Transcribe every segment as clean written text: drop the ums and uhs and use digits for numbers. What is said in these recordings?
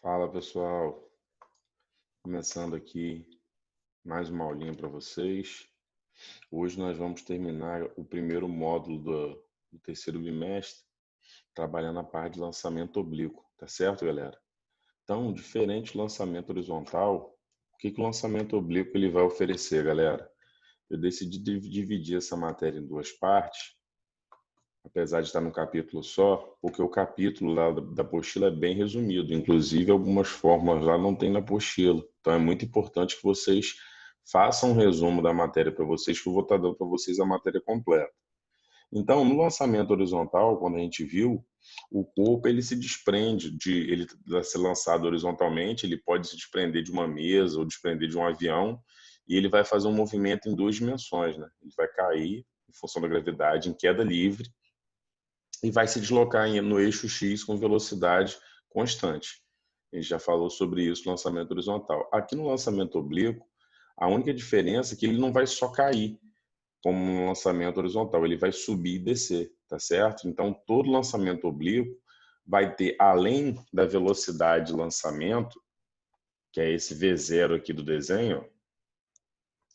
Fala pessoal, começando aqui mais uma aulinha para vocês. Hoje nós vamos terminar o primeiro módulo do terceiro bimestre, trabalhando a parte de lançamento oblíquo, tá certo, galera? Então, diferente do lançamento horizontal, o que o lançamento oblíquo ele vai oferecer, galera? Eu decidi dividir essa matéria em duas partes, apesar de estar num capítulo só, porque o capítulo lá da apostila é bem resumido, inclusive algumas fórmulas lá não tem na apostila. Então é muito importante que vocês façam um resumo da matéria para vocês, que eu vou estar dando para vocês a matéria completa. Então, no lançamento horizontal, quando a gente viu, o corpo ele se desprende ele vai ser lançado horizontalmente, ele pode se desprender de uma mesa ou desprender de um avião, e ele vai fazer um movimento em duas dimensões, né? Ele vai cair em função da gravidade em queda livre e vai se deslocar no eixo X com velocidade constante. A gente já falou sobre isso no lançamento horizontal. Aqui no lançamento oblíquo, a única diferença é que ele não vai só cair, como no lançamento horizontal, ele vai subir e descer, tá certo? Então, todo lançamento oblíquo vai ter, além da velocidade de lançamento, que é esse V0 aqui do desenho,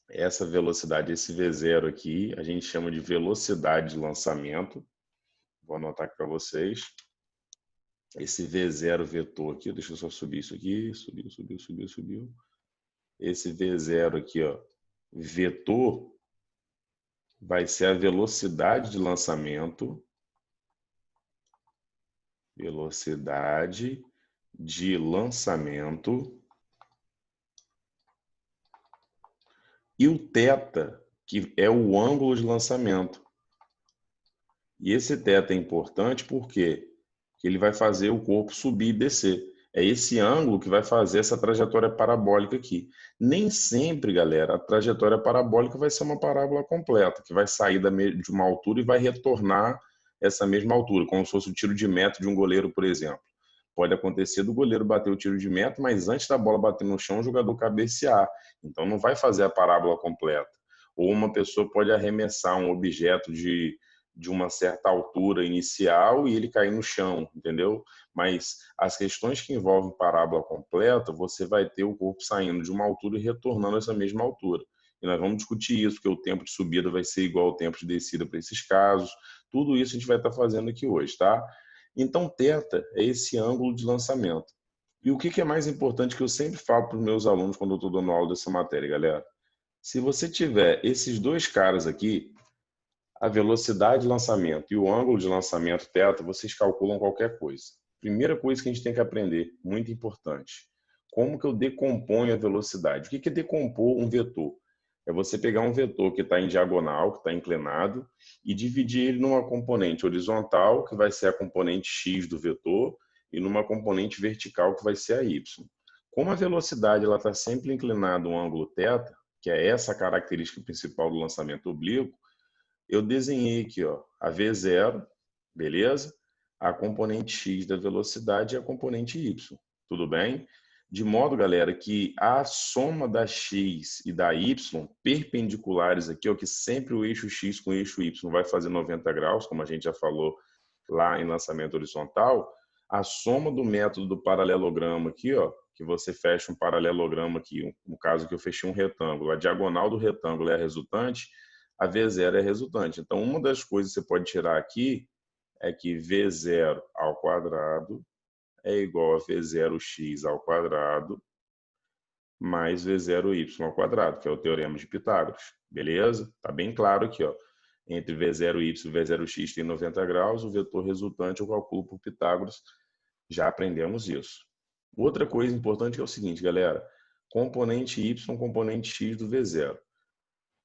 essa velocidade, esse V0 aqui, a gente chama de velocidade de lançamento. Vou anotar aqui para vocês. Esse V0 vetor aqui, deixa eu só subir isso aqui, subiu. Esse V0 aqui, ó, vetor, vai ser a velocidade de lançamento, e o θ, que é o ângulo de lançamento. E esse θ é importante porque ele vai fazer o corpo subir e descer. É esse ângulo que vai fazer essa trajetória parabólica aqui. Nem sempre, galera, a trajetória parabólica vai ser uma parábola completa, que vai sair de uma altura e vai retornar essa mesma altura, como se fosse o tiro de meta de um goleiro, por exemplo. Pode acontecer do goleiro bater o tiro de meta, mas antes da bola bater no chão, o jogador cabecear. Então não vai fazer a parábola completa. Ou uma pessoa pode arremessar um objeto de uma certa altura inicial e ele cair no chão, entendeu? Mas as questões que envolvem parábola completa, você vai ter o corpo saindo de uma altura e retornando a essa mesma altura. E nós vamos discutir isso, porque o tempo de subida vai ser igual ao tempo de descida para esses casos. Tudo isso a gente vai estar fazendo aqui hoje, tá? Então, θ é esse ângulo de lançamento. E o que é mais importante que eu sempre falo para os meus alunos quando eu estou dando aula dessa matéria, galera? Se você tiver esses dois caras aqui, a velocidade de lançamento e o ângulo de lançamento θ, vocês calculam qualquer coisa. Primeira coisa que a gente tem que aprender, muito importante. Como que eu decomponho a velocidade? O que é decompor um vetor? É você pegar um vetor que está em diagonal, que está inclinado, e dividir ele numa componente horizontal, que vai ser a componente x do vetor, e numa componente vertical, que vai ser a y. Como a velocidade está sempre inclinada um ângulo θ, que é essa a característica principal do lançamento oblíquo, eu desenhei aqui, ó, a V0, beleza? A componente x da velocidade e a componente y, tudo bem? De modo, galera, que a soma da x e da y perpendiculares aqui, ó, que sempre o eixo x com o eixo y vai fazer 90 graus, como a gente já falou lá em lançamento horizontal, a soma do método do paralelogramo aqui, ó, que você fecha um paralelogramo aqui, no caso que eu fechei um retângulo, a diagonal do retângulo é a resultante, a V0 é a resultante. Então, uma das coisas que você pode tirar aqui é que V0 ao quadrado é igual a V0x ao quadrado mais V0y ao quadrado, que é o teorema de Pitágoras. Beleza? Tá bem claro aqui, ó. Entre V0y e V0x tem 90 graus, o vetor resultante eu calculo por Pitágoras. Já aprendemos isso. Outra coisa importante é o seguinte, galera. Componente y, componente x do V0.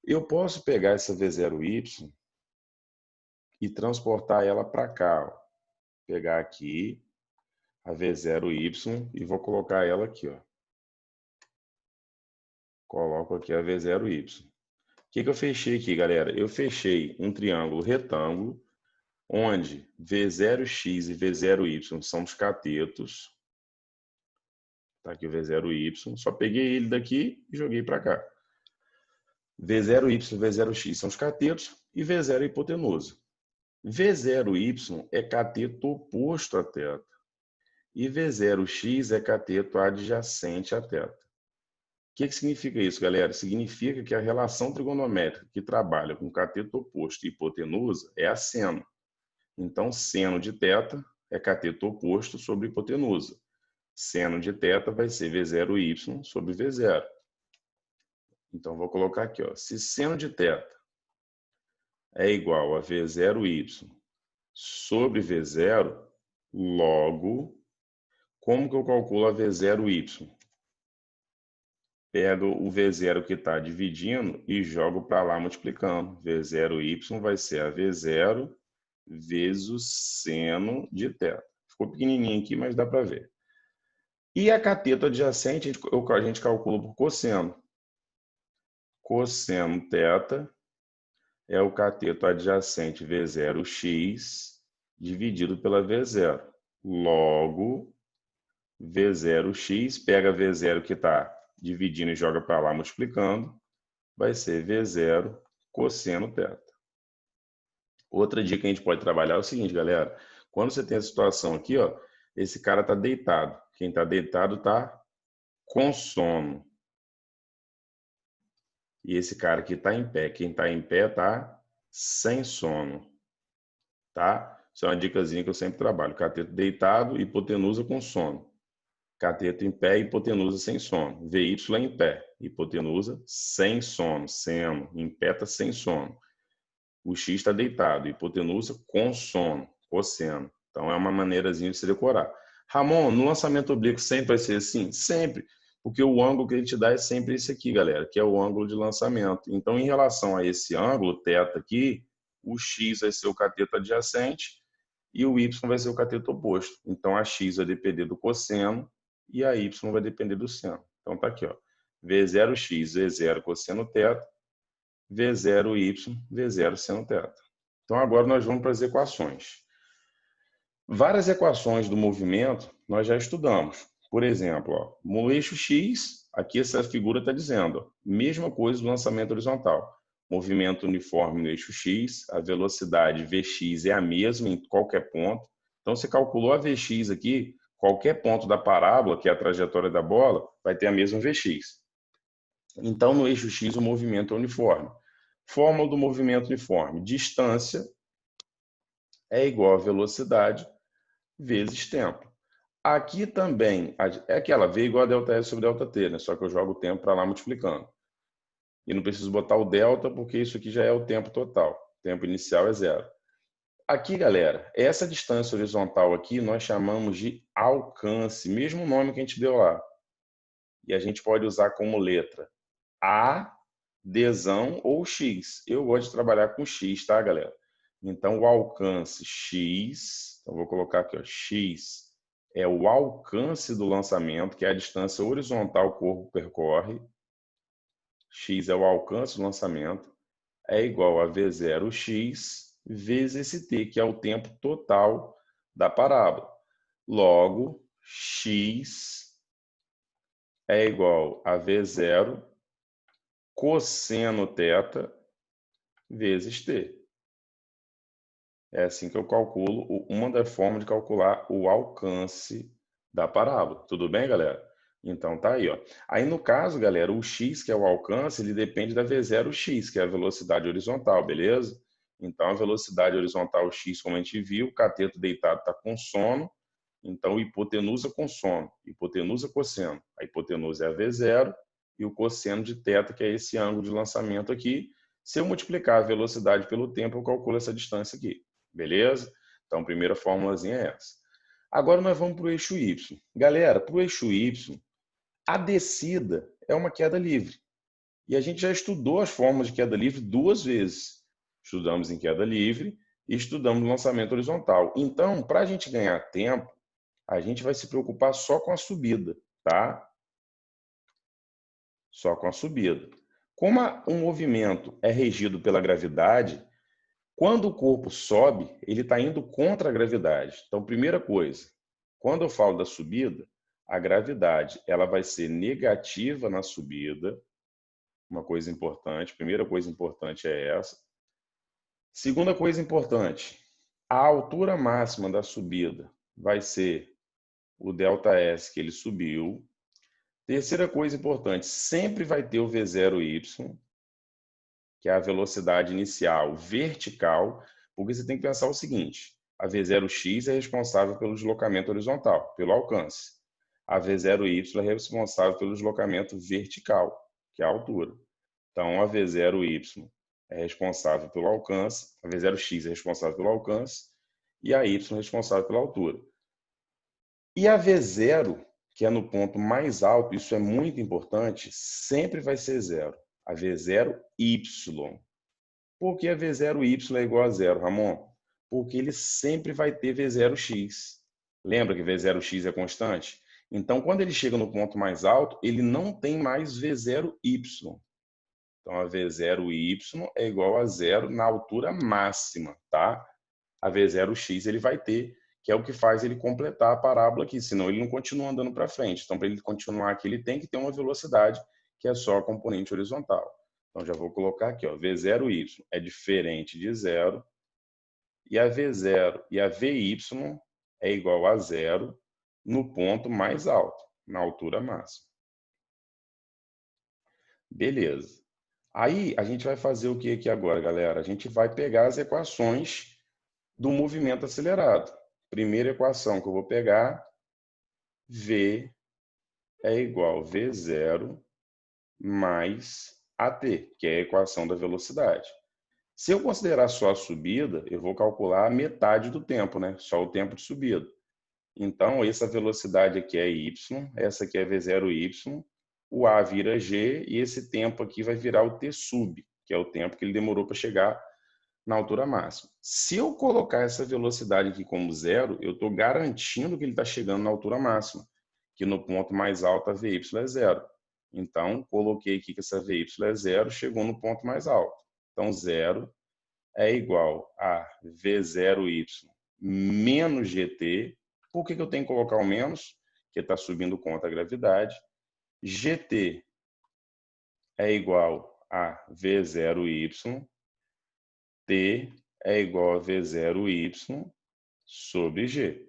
Eu posso pegar essa V0y e transportar ela para cá. Ó. Pegar aqui a V0y e vou colocar ela aqui. Ó. Coloco aqui a V0y. O que eu fechei aqui, galera? Eu fechei um triângulo retângulo, onde V0x e V0y são os catetos. Tá aqui o V0y. Só peguei ele daqui e joguei para cá. V0y e V0x são os catetos e V0 é a hipotenusa. V0y é cateto oposto a θ. E V0x é cateto adjacente a θ. O que significa isso, galera? Significa que a relação trigonométrica que trabalha com cateto oposto e hipotenusa é a seno. Então, seno de θ é cateto oposto sobre hipotenusa. Seno de θ vai ser V0y sobre V0. Então, vou colocar aqui, ó. Se seno de θ é igual a V0y sobre V0, logo, como que eu calculo a V0y? Pego o V0 que está dividindo e jogo para lá multiplicando. V0y vai ser a V0 vezes o seno de θ. Ficou pequenininho aqui, mas dá para ver. E a cateto adjacente a gente calcula por cosseno. Cosseno θ é o cateto adjacente V0x dividido pela V0. Logo, V0x, pega V0 que está dividindo e joga para lá multiplicando, vai ser V0 cosseno θ. Outra dica que a gente pode trabalhar é o seguinte, galera. Quando você tem a situação aqui, ó, esse cara está deitado. Quem está deitado está com sono. E esse cara aqui está em pé. Quem está em pé está sem sono. Tá? Isso é uma dicasinha que eu sempre trabalho. Cateto deitado, hipotenusa com sono. Cateto em pé, hipotenusa sem sono. VY em pé, hipotenusa sem sono. Seno, em pé está sem sono. O X está deitado, hipotenusa com sono, cosseno. Então é uma maneirazinha de se decorar. Ramon, no lançamento oblíquo sempre vai ser assim? Sempre. Porque o ângulo que ele te dá é sempre esse aqui, galera, que é o ângulo de lançamento. Então, em relação a esse ângulo, θ aqui, o X vai ser o cateto adjacente e o Y vai ser o cateto oposto. Então, a X vai depender do cosseno e a Y vai depender do seno. Então, tá aqui, ó. V0x, V0 cosseno θ, V0y, V0 seno θ. Então, agora nós vamos para as equações. Várias equações do movimento nós já estudamos. Por exemplo, ó, no eixo X, aqui essa figura está dizendo, ó, mesma coisa do lançamento horizontal. Movimento uniforme no eixo X, a velocidade Vx é a mesma em qualquer ponto. Então, você calculou a Vx aqui, qualquer ponto da parábola, que é a trajetória da bola, vai ter a mesma Vx. Então, no eixo X, o movimento é uniforme. Fórmula do movimento uniforme. Distância é igual a velocidade vezes tempo. Aqui também, é aquela V igual a ΔS sobre ΔT, né? Só que eu jogo o tempo para lá multiplicando. E não preciso botar o delta, porque isso aqui já é o tempo total. O tempo inicial é zero. Aqui, galera, essa distância horizontal aqui nós chamamos de alcance, mesmo nome que a gente deu lá. E a gente pode usar como letra A, Dzão ou X. Eu gosto de trabalhar com X, tá, galera? Então, o alcance X, então vou colocar aqui, ó, X é o alcance do lançamento, que é a distância horizontal que o corpo percorre. X é o alcance do lançamento, é igual a V0x vezes esse t, que é o tempo total da parábola. Logo, X é igual a V0 cosseno θ vezes t. É assim que eu calculo uma das formas de calcular o alcance da parábola. Tudo bem, galera? Então tá aí, ó. Aí no caso, galera, o x, que é o alcance, ele depende da V0x, que é a velocidade horizontal, beleza? Então a velocidade horizontal x, como a gente viu, o cateto deitado está com sono, então hipotenusa com sono, hipotenusa cosseno. A hipotenusa é a V0 e o cosseno de θ, que é esse ângulo de lançamento aqui. Se eu multiplicar a velocidade pelo tempo, eu calculo essa distância aqui. Beleza? Então, a primeira formulazinha é essa. Agora nós vamos para o eixo Y. Galera, para o eixo Y, a descida é uma queda livre. E a gente já estudou as formas de queda livre duas vezes. Estudamos em queda livre e estudamos no lançamento horizontal. Então, para a gente ganhar tempo, a gente vai se preocupar só com a subida, tá? Só com a subida. Como um movimento é regido pela gravidade, quando o corpo sobe, ele está indo contra a gravidade. Então, primeira coisa, quando eu falo da subida, a gravidade ela vai ser negativa na subida. Uma coisa importante, primeira coisa importante é essa. Segunda coisa importante, a altura máxima da subida vai ser o ΔS que ele subiu. Terceira coisa importante, sempre vai ter o V0Y, que é a velocidade inicial vertical, porque você tem que pensar o seguinte, a V0X é responsável pelo deslocamento horizontal, pelo alcance. A V0Y é responsável pelo deslocamento vertical, que é a altura. Então, a V0Y é responsável pelo alcance, a V0X é responsável pelo alcance e a Y é responsável pela altura. E a V0, que é no ponto mais alto, isso é muito importante, sempre vai ser zero. A V0Y. Por que a V0Y é igual a zero, Ramon? Porque ele sempre vai ter V0X. Lembra que V0X é constante? Então, quando ele chega no ponto mais alto, ele não tem mais V0Y. Então, a V0Y é igual a zero na altura máxima, tá? A V0X ele vai ter, que é o que faz ele completar a parábola aqui, senão ele não continua andando para frente. Então, para ele continuar aqui, ele tem que ter uma velocidade que é só a componente horizontal. Então, já vou colocar aqui, ó, V0Y é diferente de zero, e a V0 e a VY é igual a zero no ponto mais alto, na altura máxima. Beleza. Aí, a gente vai fazer o que aqui agora, galera? A gente vai pegar as equações do movimento acelerado. Primeira equação que eu vou pegar, V é igual a V0 mais AT, que é a equação da velocidade. Se eu considerar só a subida, eu vou calcular a metade do tempo, né? Só o tempo de subida. Então, essa velocidade aqui é y, essa aqui é V0y, o A vira G e esse tempo aqui vai virar o T sub, que é o tempo que ele demorou para chegar na altura máxima. Se eu colocar essa velocidade aqui como zero, eu estou garantindo que ele está chegando na altura máxima, que no ponto mais alto a VY é zero. Então, coloquei aqui que essa VY é zero, chegou no ponto mais alto. Então, zero é igual a V0y menos GT. Por que eu tenho que colocar o menos? Porque está subindo contra a gravidade. GT é igual a V0y. T é igual a V0y sobre G.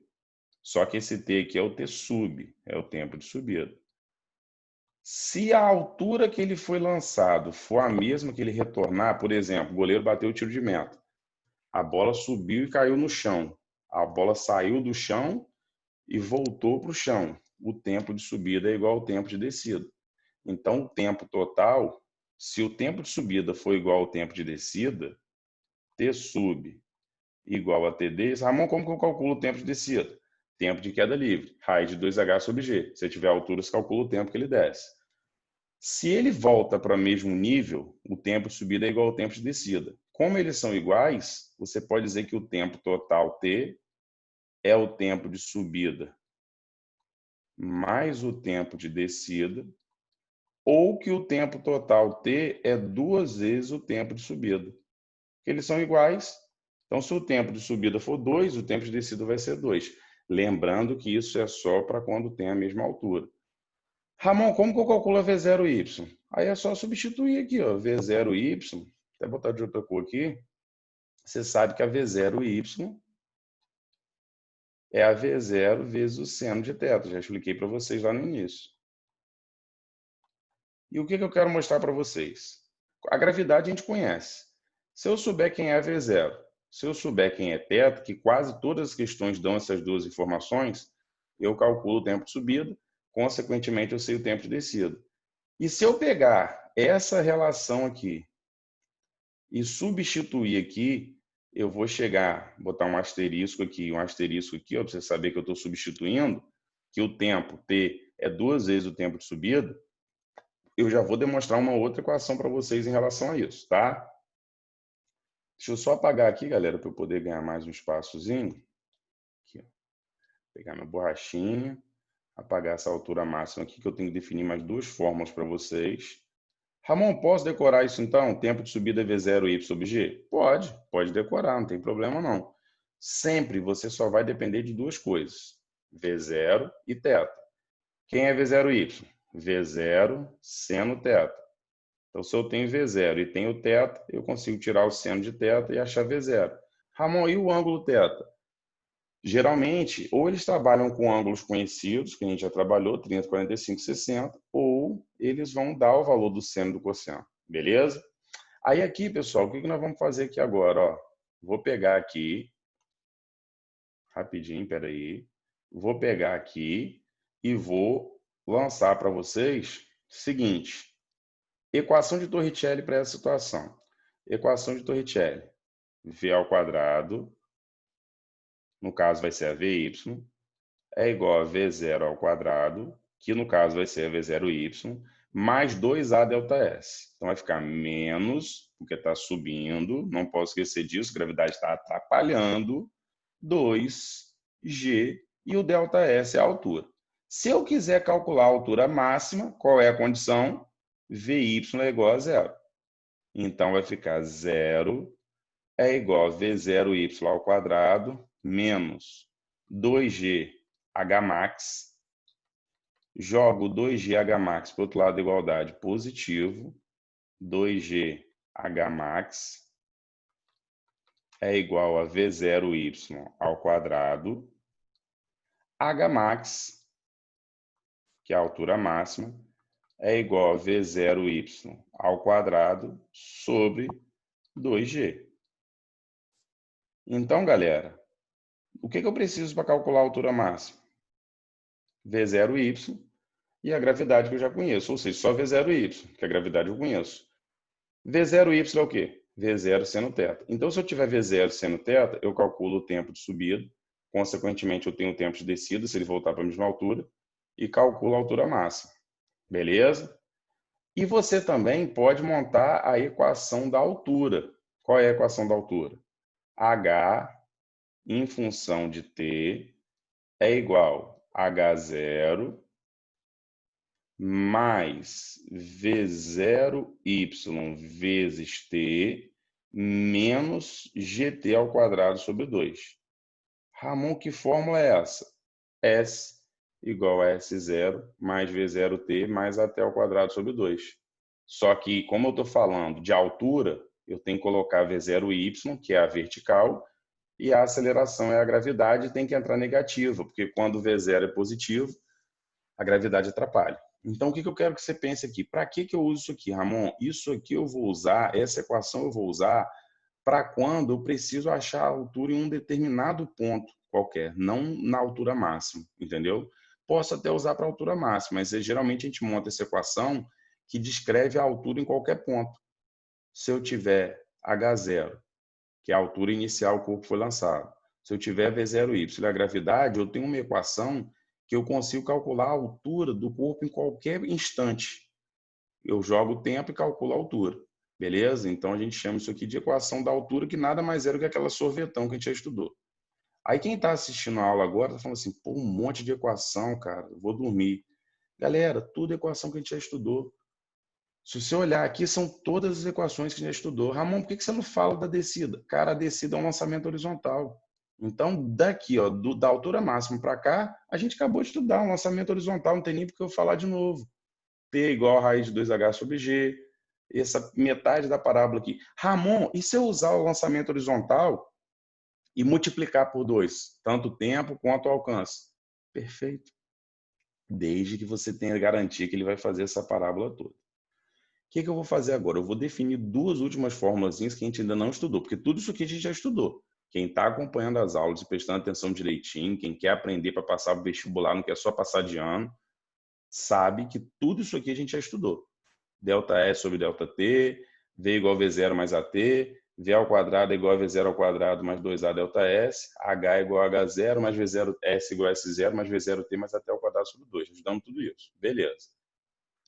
Só que esse T aqui é o T sub, é o tempo de subida. Se a altura que ele foi lançado for a mesma que ele retornar, por exemplo, o goleiro bateu o tiro de meta, a bola subiu e caiu no chão. A bola saiu do chão e voltou para o chão. O tempo de subida é igual ao tempo de descida. Então, o tempo total, se o tempo de subida for igual ao tempo de descida, T sub igual a TD. Ramon, como que eu calculo o tempo de descida? Tempo de queda livre, raiz de 2H sobre G. Se tiver altura, você calcula o tempo que ele desce. Se ele volta para o mesmo nível, o tempo de subida é igual ao tempo de descida. Como eles são iguais, você pode dizer que o tempo total T é o tempo de subida mais o tempo de descida, ou que o tempo total T é 2 vezes o tempo de subida. Eles são iguais, então se o tempo de subida for 2, o tempo de descida vai ser 2. Lembrando que isso é só para quando tem a mesma altura. Ramon, como que eu calculo a V0y? Aí é só substituir aqui, ó, V0y, até botar de outra cor aqui, você sabe que a V0y é a V0 vezes o seno de θ, já expliquei para vocês lá no início. E o que eu quero mostrar para vocês? A gravidade a gente conhece. Se eu souber quem é a V0, se eu souber quem é θ, que quase todas as questões dão essas duas informações, eu calculo o tempo de subida, consequentemente eu sei o tempo de descida. E se eu pegar essa relação aqui e substituir aqui, eu vou chegar, botar um asterisco aqui, ó, para você saber que eu estou substituindo, que o tempo T é 2 vezes o tempo de subida, eu já vou demonstrar uma outra equação para vocês em relação a isso, tá? Deixa eu só apagar aqui, galera, para eu poder ganhar mais um espaçozinho. Aqui, ó. Pegar minha borrachinha, apagar essa altura máxima aqui, que eu tenho que definir mais duas fórmulas para vocês. Ramon, posso decorar isso então? Tempo de subida V0y sobre G? Pode decorar, não tem problema não. Sempre você só vai depender de duas coisas, V0 e θ. Quem é V0y? V0 seno θ. Então, se eu tenho V0 e tenho θ, eu consigo tirar o seno de θ e achar V0. Ramon, e o ângulo θ? Geralmente, ou eles trabalham com ângulos conhecidos, que a gente já trabalhou, 30, 45, 60, ou eles vão dar o valor do seno e do cosseno, beleza? Aí aqui, pessoal, o que nós vamos fazer aqui agora? Ó, vou pegar aqui, rapidinho, peraí. Vou pegar aqui e vou lançar para vocês o seguinte. Equação de Torricelli para essa situação. Equação de Torricelli. V ao quadrado, no caso vai ser a VY, é igual a V0 ao quadrado, que no caso vai ser a V0Y, mais 2A delta S. Então vai ficar menos, porque está subindo, não posso esquecer disso, a gravidade está atrapalhando, 2G e o delta S é a altura. Se eu quiser calcular a altura máxima, qual é a condição? VY é igual a zero. Então vai ficar 0 é igual a V0Y ao quadrado menos 2G Hmax. Jogo 2G Hmax para o outro lado da igualdade positivo. 2G Hmax é igual a V0Y ao quadrado. Hmax, que é a altura máxima, é igual a V0Y ao quadrado sobre 2G. Então, galera, o que eu preciso para calcular a altura máxima? V0Y e a gravidade que eu já conheço, ou seja, só V0Y, que a gravidade eu conheço. V0Y é o quê? V0 seno θ. Então, se eu tiver V0 seno θ, eu calculo o tempo de subida, consequentemente eu tenho o tempo de descida, se ele voltar para a mesma altura, e calculo a altura máxima. Beleza? E você também pode montar a equação da altura. Qual é a equação da altura? H em função de t é igual a H0 mais V0y vezes t menos gt ao quadrado sobre 2. Ramon, que fórmula é essa? S igual a S0 mais V0t mais AT ao quadrado sobre 2. Só que, como eu estou falando de altura, eu tenho que colocar V0y, que é a vertical, e a aceleração é a gravidade, tem que entrar negativa, porque quando o V0 é positivo, a gravidade atrapalha. Então, o que eu quero que você pense aqui? Para que eu uso isso aqui, Ramon? Isso aqui eu vou usar, essa equação eu vou usar para quando eu preciso achar a altura em um determinado ponto qualquer, não na altura máxima, entendeu? Posso até usar para a altura máxima, mas geralmente a gente monta essa equação que descreve a altura em qualquer ponto. Se eu tiver H0, que é a altura inicial o corpo foi lançado, se eu tiver V0y, a gravidade, eu tenho uma equação que eu consigo calcular a altura do corpo em qualquer instante. Eu jogo o tempo e calculo a altura. Beleza? Então a gente chama isso aqui de equação da altura, que nada mais era do que aquela sorvetão que a gente já estudou. Aí quem está assistindo a aula agora está falando assim, pô, um monte de equação, cara, eu vou dormir. Galera, tudo equação que a gente já estudou. Se você olhar aqui, são todas as equações que a gente já estudou. Ramon, por que você não fala da descida? Cara, a descida é um lançamento horizontal. Então, daqui, ó, da altura máxima para cá, a gente acabou de estudar um lançamento horizontal, não tem nem porque eu falar de novo. T igual a raiz de 2H sobre G, essa metade da parábola aqui. Ramon, e se eu usar o lançamento horizontal e multiplicar por 2, tanto o tempo quanto o alcance? Perfeito. Desde que você tenha garantia que ele vai fazer essa parábola toda. O que eu vou fazer agora? Eu vou definir duas últimas formulazinhas que a gente ainda não estudou, porque tudo isso aqui a gente já estudou. Quem está acompanhando as aulas e prestando atenção direitinho, quem quer aprender para passar o vestibular, não quer só passar de ano, sabe que tudo isso aqui a gente já estudou. Delta S sobre delta T, V igual a V0 mais AT, V ao quadrado é igual a V0 ao quadrado mais 2A delta S, H igual a H0 mais V0S igual a S0 mais V0T mais AT ao quadrado sobre 2. Ajudamos tudo isso. Beleza.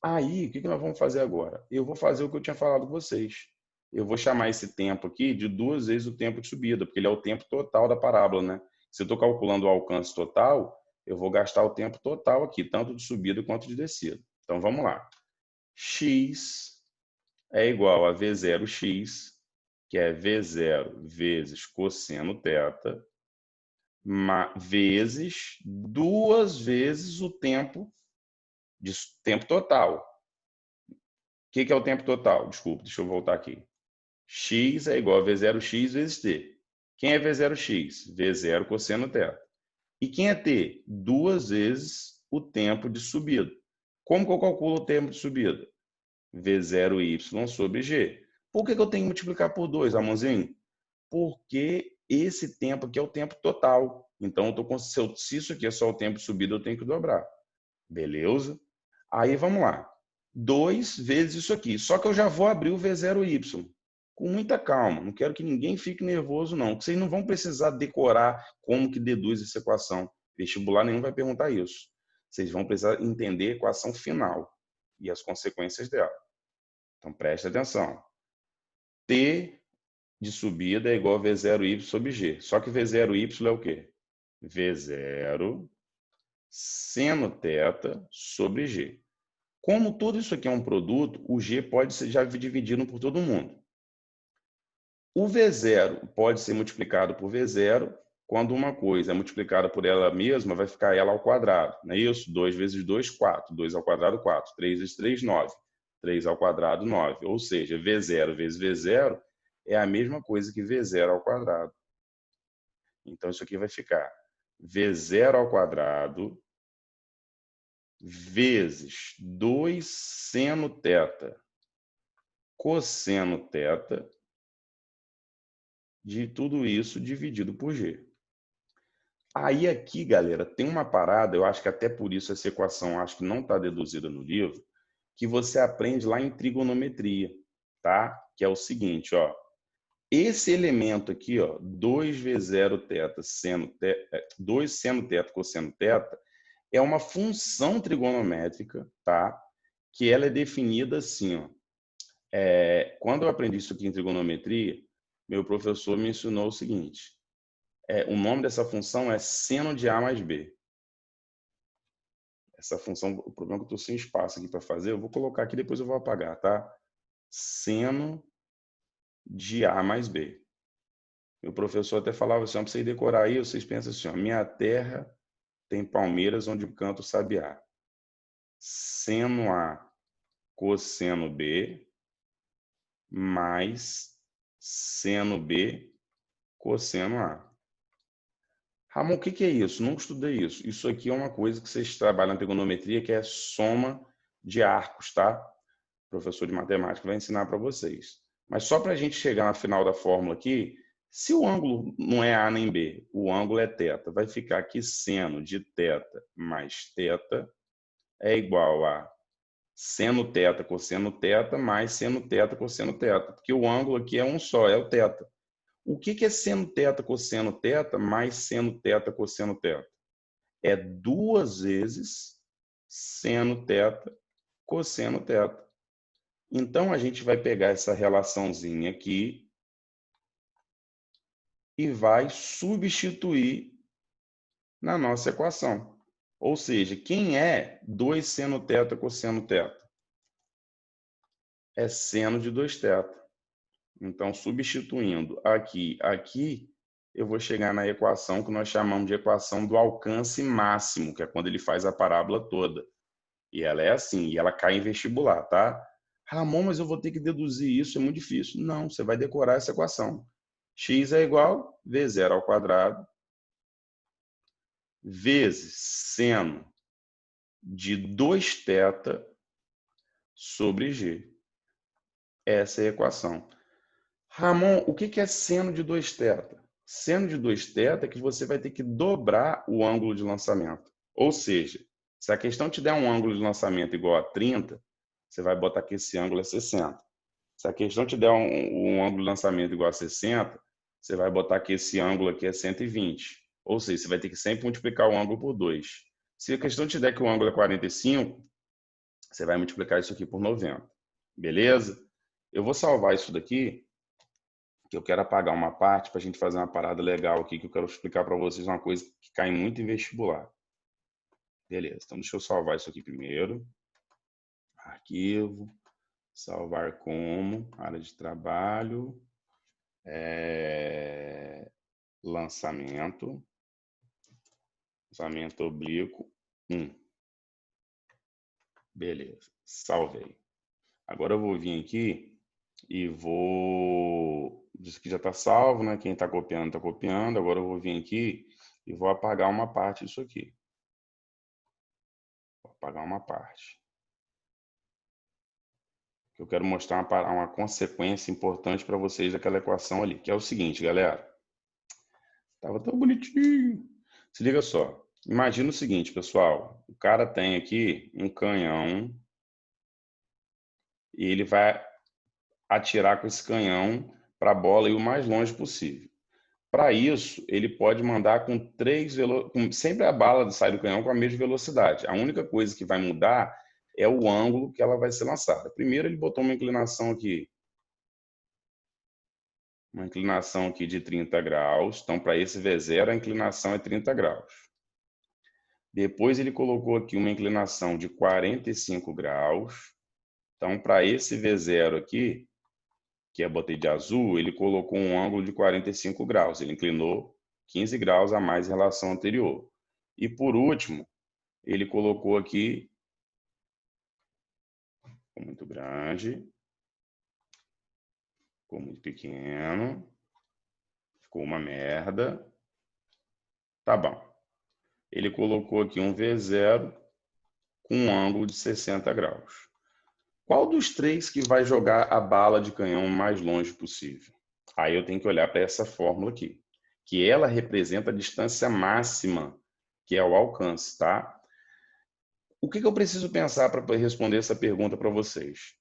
Aí, o que nós vamos fazer agora? Eu vou fazer o que eu tinha falado com vocês. Eu vou chamar esse tempo aqui de 2 vezes o tempo de subida, porque ele é o tempo total da parábola, né? Se eu estou calculando o alcance total, eu vou gastar o tempo total aqui, tanto de subida quanto de descida. Então, vamos lá. X é igual a V0x, que é V0 vezes cosseno θ, vezes 2 vezes o tempo total. O que é o tempo total? Desculpa, deixa eu voltar aqui. X é igual a V0x vezes t. Quem é V0x? V0 cosseno θ. E quem é T? 2 vezes o tempo de subida. Como que eu calculo o tempo de subida? V0y sobre G. Por que eu tenho que multiplicar por 2, Ramonzinho? Porque esse tempo aqui é o tempo total. Então, se isso aqui é só o tempo de subida, eu tenho que dobrar. Beleza? Aí, vamos lá. 2 vezes isso aqui. Só que eu já vou abrir o V0y. Com muita calma. Não quero que ninguém fique nervoso, não. Porque vocês não vão precisar decorar como que deduz essa equação. Vestibular nenhum vai perguntar isso. Vocês vão precisar entender a equação final e as consequências dela. Então, preste atenção. T de subida é igual a V0y sobre G. Só que V0y é o quê? V0 seno θ sobre G. Como tudo isso aqui é um produto, o G pode ser já dividido por todo mundo. O V0 pode ser multiplicado por V0 quando uma coisa é multiplicada por ela mesma, vai ficar ela ao quadrado. Não é isso? 2 vezes 2, 4. 2 ao quadrado, 4. 3 vezes 3, 9. 3 ao quadrado, 9. Ou seja, V0 vezes V0 é a mesma coisa que V0 ao quadrado. Então, isso aqui vai ficar V0 ao quadrado vezes 2 seno θ cosseno θ de tudo isso dividido por G. Aí aqui, galera, tem uma parada, eu acho que até por isso essa equação acho que não está deduzida no livro, que você aprende lá em trigonometria, tá? Que é o seguinte, ó. Esse elemento aqui, ó, 2V0θ seno θ, 2 seno θ cosseno θ, é uma função trigonométrica, tá? Que ela é definida assim, ó. Quando eu aprendi isso aqui em trigonometria, meu professor me ensinou o seguinte. O nome dessa função é seno de A mais B. Essa função, o problema é que eu estou sem espaço aqui para fazer, eu vou colocar aqui, depois eu vou apagar, tá? Seno de A mais B. Meu professor até falava assim, para vocês decorar aí, vocês pensam assim, ó, minha terra tem palmeiras onde o canto sabiá. Seno A cosseno B mais seno B cosseno A. Ramon, o que é isso? Nunca estudei isso. Isso aqui é uma coisa que vocês trabalham na trigonometria, que é soma de arcos, tá? O professor de matemática vai ensinar para vocês. Mas só para a gente chegar na final da fórmula aqui, se o ângulo não é A nem B, o ângulo é θ, vai ficar aqui seno de θ mais θ é igual a seno θ cosseno θ mais seno θ cosseno θ, porque o ângulo aqui é um só, é o θ. O que é seno θ cosseno θ mais seno θ cosseno θ? É 2 vezes seno θ cosseno θ. Então, a gente vai pegar essa relaçãozinha aqui e vai substituir na nossa equação. Ou seja, quem é 2 seno θ cosseno θ? É seno de 2θ. Então, substituindo aqui, eu vou chegar na equação que nós chamamos de equação do alcance máximo, que é quando ele faz a parábola toda. E ela é assim, e ela cai em vestibular, tá? Ramon, mas eu vou ter que deduzir isso, é muito difícil. Não, você vai decorar essa equação. X é igual a V0 ao quadrado vezes seno de 2θ sobre G. Essa é a equação. Ramon, o que é seno de 2θ? Seno de 2θ é que você vai ter que dobrar o ângulo de lançamento. Ou seja, se a questão te der um ângulo de lançamento igual a 30, você vai botar que esse ângulo é 60. Se a questão te der um ângulo de lançamento igual a 60, você vai botar que esse ângulo aqui é 120. Ou seja, você vai ter que sempre multiplicar o ângulo por 2. Se a questão te der que o ângulo é 45, você vai multiplicar isso aqui por 90. Beleza? Eu vou salvar isso daqui, que eu quero apagar uma parte para a gente fazer uma parada legal aqui, que eu quero explicar para vocês uma coisa que cai muito em vestibular. Beleza, então deixa eu salvar isso aqui primeiro. Arquivo, salvar como, área de trabalho, lançamento oblíquo 1. Beleza, salvei. Agora eu vou vir aqui e vou... Diz que já está salvo, né? Quem está copiando, está copiando. Agora eu vou vir aqui e vou apagar uma parte disso aqui. Vou apagar uma parte. Eu quero mostrar uma consequência importante para vocês daquela equação ali, que é o seguinte, galera. Tava tão bonitinho. Se liga só. Imagina o seguinte, pessoal. O cara tem aqui um canhão e ele vai atirar com esse canhão para a bola ir o mais longe possível. Para isso, ele pode mandar com sempre a bala sai do canhão com a mesma velocidade. A única coisa que vai mudar é o ângulo que ela vai ser lançada. Primeiro, ele botou uma inclinação aqui. Uma inclinação aqui de 30 graus. Então, para esse V0, a inclinação é 30 graus. Depois, ele colocou aqui uma inclinação de 45 graus. Então, para esse V0 aqui, que eu botei de azul, ele colocou um ângulo de 45 graus. Ele inclinou 15 graus a mais em relação ao anterior. E por último, ele colocou aqui, ficou muito grande, ficou muito pequeno, ficou uma merda. Tá bom. Ele colocou aqui um V0 com um ângulo de 60 graus. Qual dos três que vai jogar a bala de canhão o mais longe possível? Aí eu tenho que olhar para essa fórmula aqui, que ela representa a distância máxima, que é o alcance, tá? O que eu preciso pensar para responder essa pergunta para vocês?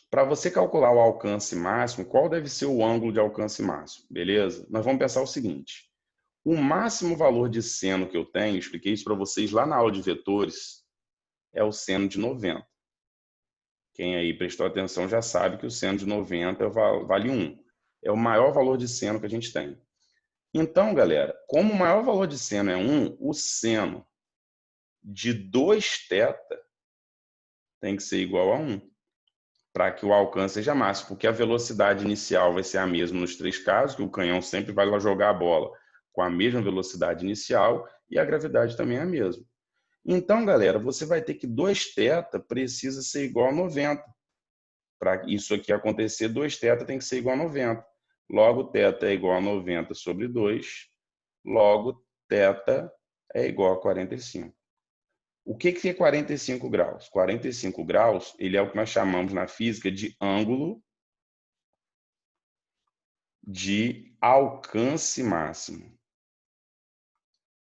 Para você calcular o alcance máximo, qual deve ser o ângulo de alcance máximo? Beleza? Nós vamos pensar o seguinte. O máximo valor de seno que eu tenho, expliquei isso para vocês lá na aula de vetores, é o seno de 90. Quem aí prestou atenção já sabe que o seno de 90 vale 1. É o maior valor de seno que a gente tem. Então, galera, como o maior valor de seno é 1, o seno de 2θ tem que ser igual a 1, para que o alcance seja máximo, porque a velocidade inicial vai ser a mesma nos três casos, que o canhão sempre vai lá jogar a bola com a mesma velocidade inicial e a gravidade também é a mesma. Então, galera, você vai ter que 2θ precisa ser igual a 90. Para isso aqui acontecer, 2θ tem que ser igual a 90. Logo, θ é igual a 90 sobre 2. Logo, θ é igual a 45. O que é 45 graus? 45 graus, ele é o que nós chamamos na física de ângulo de alcance máximo.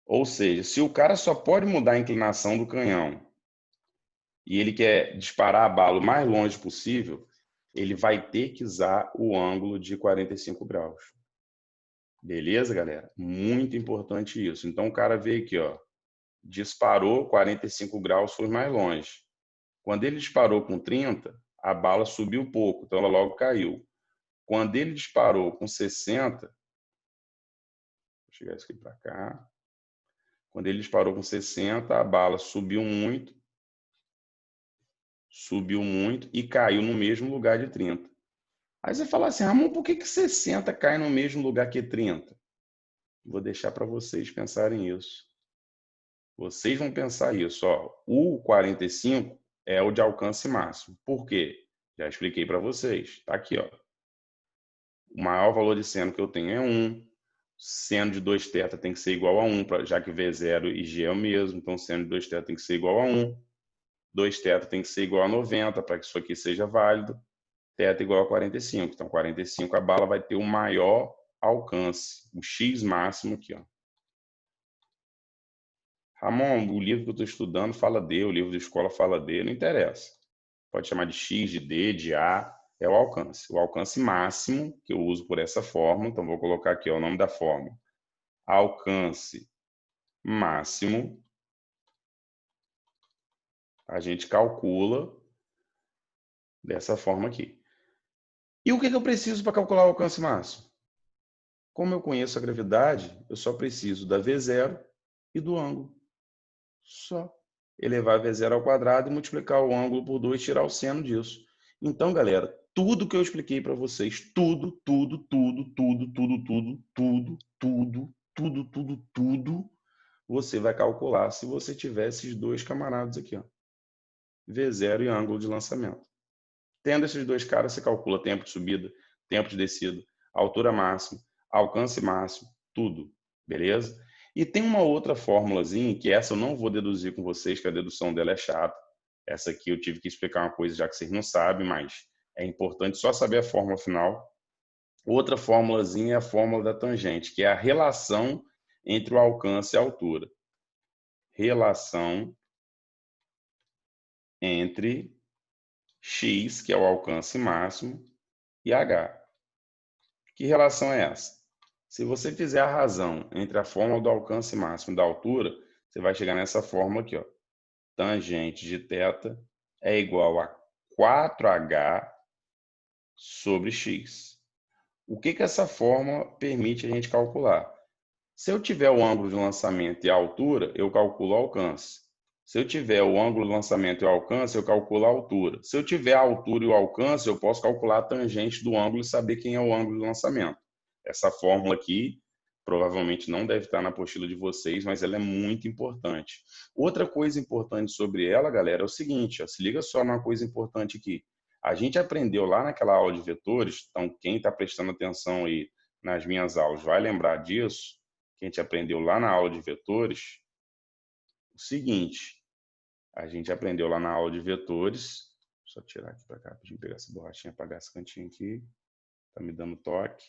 Ou seja, se o cara só pode mudar a inclinação do canhão e ele quer disparar a bala o mais longe possível, ele vai ter que usar o ângulo de 45 graus. Beleza, galera? Muito importante isso. Então, o cara veio aqui, ó, disparou 45 graus, foi mais longe. Quando ele disparou com 30, a bala subiu pouco, então ela logo caiu. Quando ele disparou com 60, vou chegar isso aqui para cá. Quando ele disparou com 60, a bala subiu muito e caiu no mesmo lugar de 30. Aí você fala assim, Ramon, por que 60 cai no mesmo lugar que 30? Vou deixar para vocês pensarem isso. Vocês vão pensar isso. Ó. O 45 é o de alcance máximo. Por quê? Já expliquei para vocês. Está aqui. Ó. O maior valor de seno que eu tenho é 1. Seno de 2θ tem que ser igual a 1, já que V0 e G é o mesmo. Então, seno de 2θ tem que ser igual a 1. 2θ tem que ser igual a 90 para que isso aqui seja válido. Θ igual a 45. Então, 45 a bala vai ter o maior alcance. O X máximo aqui. Ó. Ramon, o livro que eu estou estudando fala D, o livro da escola fala D, não interessa. Pode chamar de X, de D, de A, é o alcance. O alcance máximo, que eu uso por essa fórmula, então vou colocar aqui ó, o nome da fórmula. Alcance máximo, a gente calcula dessa forma aqui. E o que eu preciso para calcular o alcance máximo? Como eu conheço a gravidade, eu só preciso da V0 e do ângulo. Só elevar V0 ao quadrado e multiplicar o ângulo por 2 e tirar o seno disso. Então, galera, tudo que eu expliquei para vocês, tudo, você vai calcular se você tiver esses dois camaradas aqui, ó. V0 e ângulo de lançamento. Tendo esses dois caras, você calcula tempo de subida, tempo de descida, altura máxima, alcance máximo, tudo, beleza? E tem uma outra fórmulazinha, que essa eu não vou deduzir com vocês, que a dedução dela é chata. Essa aqui eu tive que explicar uma coisa, já que vocês não sabem, mas é importante só saber a fórmula final. Outra fórmulazinha é a fórmula da tangente, que é a relação entre o alcance e a altura. Relação entre x, que é o alcance máximo, e h. Que relação é essa? Se você fizer a razão entre a fórmula do alcance máximo e da altura, você vai chegar nessa fórmula aqui, ó. Tangente de θ é igual a 4h sobre x. O que essa fórmula permite a gente calcular? Se eu tiver o ângulo de lançamento e a altura, eu calculo o alcance. Se eu tiver o ângulo de lançamento e o alcance, eu calculo a altura. Se eu tiver a altura e o alcance, eu posso calcular a tangente do ângulo e saber quem é o ângulo de lançamento. Essa fórmula aqui provavelmente não deve estar na apostila de vocês, mas ela é muito importante. Outra coisa importante sobre ela, galera, é o seguinte, ó, se liga só numa coisa importante aqui. A gente aprendeu lá naquela aula de vetores, então quem está prestando atenção aí nas minhas aulas vai lembrar disso, que a gente aprendeu lá na aula de vetores, o seguinte, a gente aprendeu lá na aula de vetores, só tirar aqui para cá, para pegar essa borrachinha, apagar esse cantinho aqui, tá me dando toque.